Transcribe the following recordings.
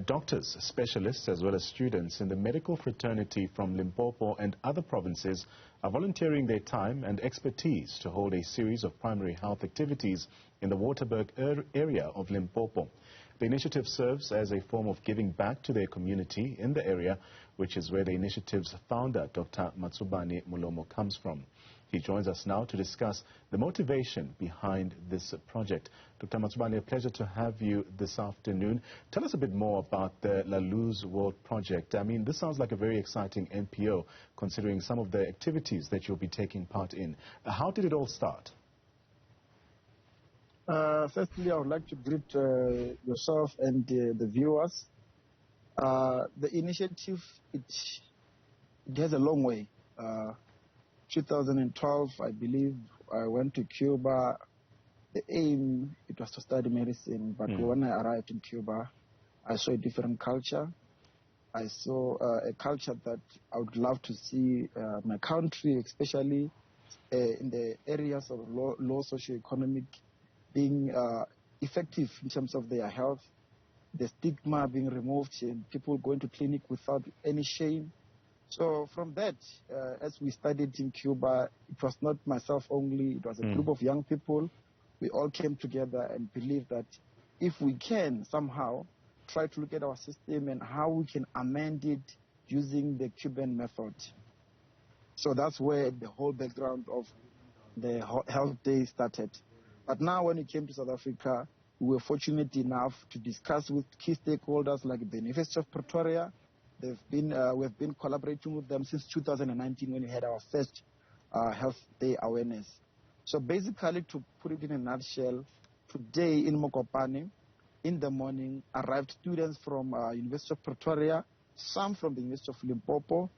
Doctors, specialists, as well as students in the medical fraternity from Limpopo and other provinces are volunteering their time and expertise to hold a series of primary health activities in the Waterberg area of Limpopo. The initiative serves as a form of giving back to their community in the area, which is where the initiative's founder, Dr. Matsobane Molomo, comes from. He joins us now to discuss the motivation behind this project. Dr. Matsobane, a pleasure to have you this afternoon. Tell us a bit more about the La Luz World Project. I mean, this sounds like a very exciting NPO, considering some of the activities that you'll be taking part in. How did it all start? Firstly, I would like to greet yourself and the viewers. The initiative, it has a long way. 2012, I believe, I went to Cuba. The aim, it was to study medicine, but when I arrived in Cuba, I saw a different culture. I saw a culture that I would love to see my country, especially in the areas of low socioeconomic, being effective in terms of their health, the stigma being removed, and people going to clinic without any shame. So from that, as we studied in Cuba, it was not myself only, it was a group of young people. We all came together and believed that if we can somehow try to look at our system and how we can amend it using the Cuban method. So that's where the whole background of the Health Day started. But now when it came to South Africa, we were fortunate enough to discuss with key stakeholders like the University of Pretoria. We have been collaborating with them since 2019 when we had our first Health Day awareness. So basically, to put it in a nutshell, today in Mokopane, in the morning, arrived students from University of Pretoria, some from the University of Limpopo.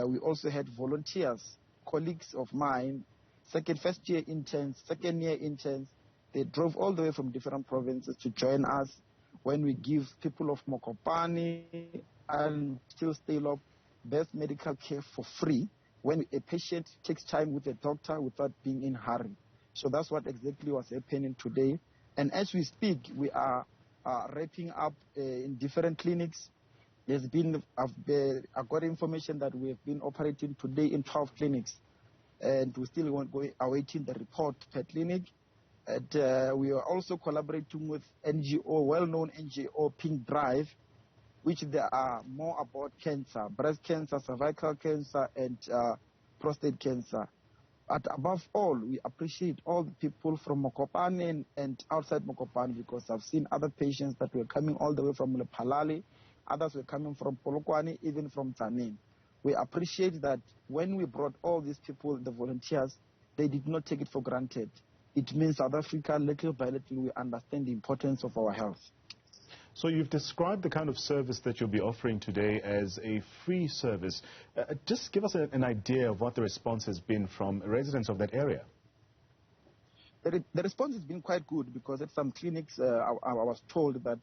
We also had volunteers, colleagues of mine, first year interns, second year interns. They drove all the way from different provinces to join us when we give people of Mokopane and still stay up best medical care for free when a patient takes time with a doctor without being in a hurry. So that's what exactly was happening today. And as we speak, we are wrapping up in different clinics. I've got information that we have been operating today in 12 clinics, and we still awaiting the report per clinic. And we are also collaborating with NGO, well-known NGO, Pink Drive, which there are more about cancer, breast cancer, cervical cancer, and prostate cancer. But above all, we appreciate all the people from Mokopane and outside Mokopane, because I've seen other patients that were coming all the way from Lephalale, others were coming from Polokwane, even from Tanin. We appreciate that when we brought all these people, the volunteers, they did not take it for granted. It means South Africa, little by little, we understand the importance of our health. So you've described the kind of service that you'll be offering today as a free service. Just give us an idea of what the response has been from residents of that area. The response has been quite good, because at some clinics I was told that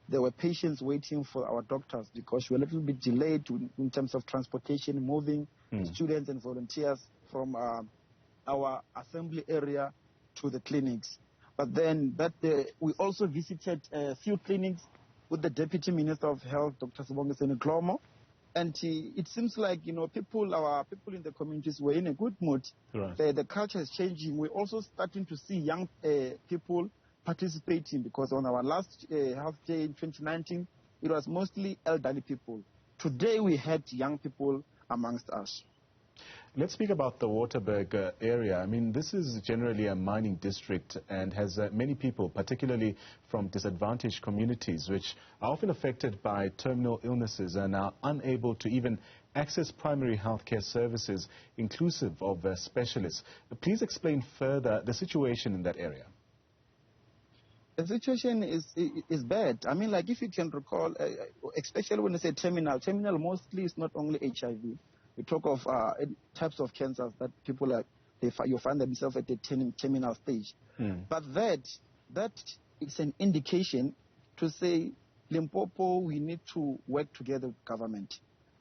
there were patients waiting for our doctors because we were a little bit delayed in terms of transportation, moving students and volunteers from our assembly area to the clinics. But then we also visited a few clinics with the Deputy Minister of Health, Dr. Sibongiseni Dlomo, and it seems like our people in the communities were in a good mood. Right. The culture is changing. We're also starting to see young people participating, because on our last Health Day in 2019, it was mostly elderly people. Today we had young people amongst us. Let's speak about the Waterberg area. I mean, this is generally a mining district and has many people, particularly from disadvantaged communities, which are often affected by terminal illnesses and are unable to even access primary healthcare services, inclusive of specialists. Please explain further the situation in that area. The situation is bad. I mean, like if you can recall, especially when you say terminal mostly is not only HIV. We talk of types of cancers that people you find themselves at the terminal stage. But that is an indication to say, Limpopo, we need to work together with government.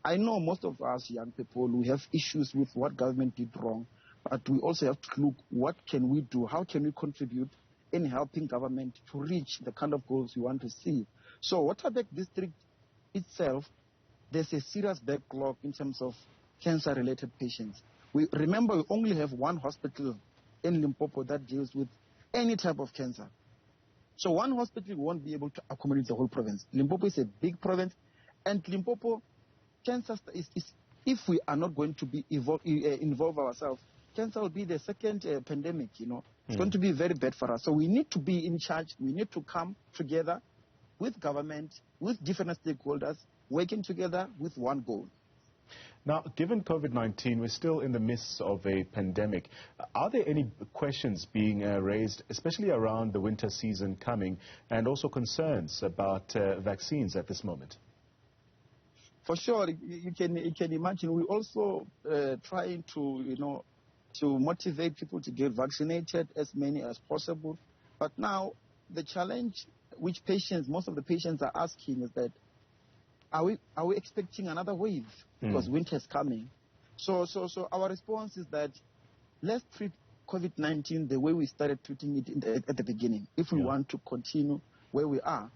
I know most of us young people, we have issues with what government did wrong, but we also have to look, what can we do? How can we contribute in helping government to reach the kind of goals we want to see? So Waterberg district itself, there's a serious backlog in terms of cancer-related patients. We only have one hospital in Limpopo that deals with any type of cancer. So one hospital won't be able to accommodate the whole province. Limpopo is a big province, and Limpopo, cancer is if we are not going to be involve ourselves, cancer will be the second pandemic, It's going to be very bad for us. So we need to be in charge. We need to come together with government, with different stakeholders, working together with one goal. Now, given COVID-19, we're still in the midst of a pandemic. Are there any questions being raised, especially around the winter season coming, and also concerns about vaccines at this moment? For sure, you can imagine. We also trying to, to motivate people to get vaccinated, as many as possible. But now, the challenge which most of the patients are asking is that, are we expecting another wave? Because winter is coming. So our response is that let's treat COVID-19 the way we started treating it at the beginning. If we want to continue where we are,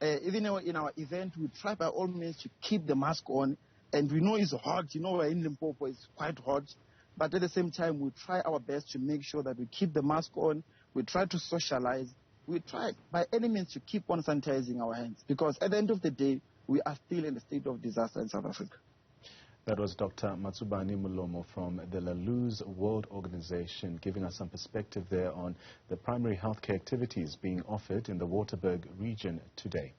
even in our event, we try by all means to keep the mask on. And we know it's hot. We're in Limpopo, it's quite hot. But at the same time, we try our best to make sure that we keep the mask on. We try to socialize. We try by any means to keep on sanitizing our hands. Because at the end of the day, we are still in a state of disaster in South Africa. That was Dr. Matsobane Molomo from the La Luz World Organization, giving us some perspective there on the primary healthcare activities being offered in the Waterberg region today.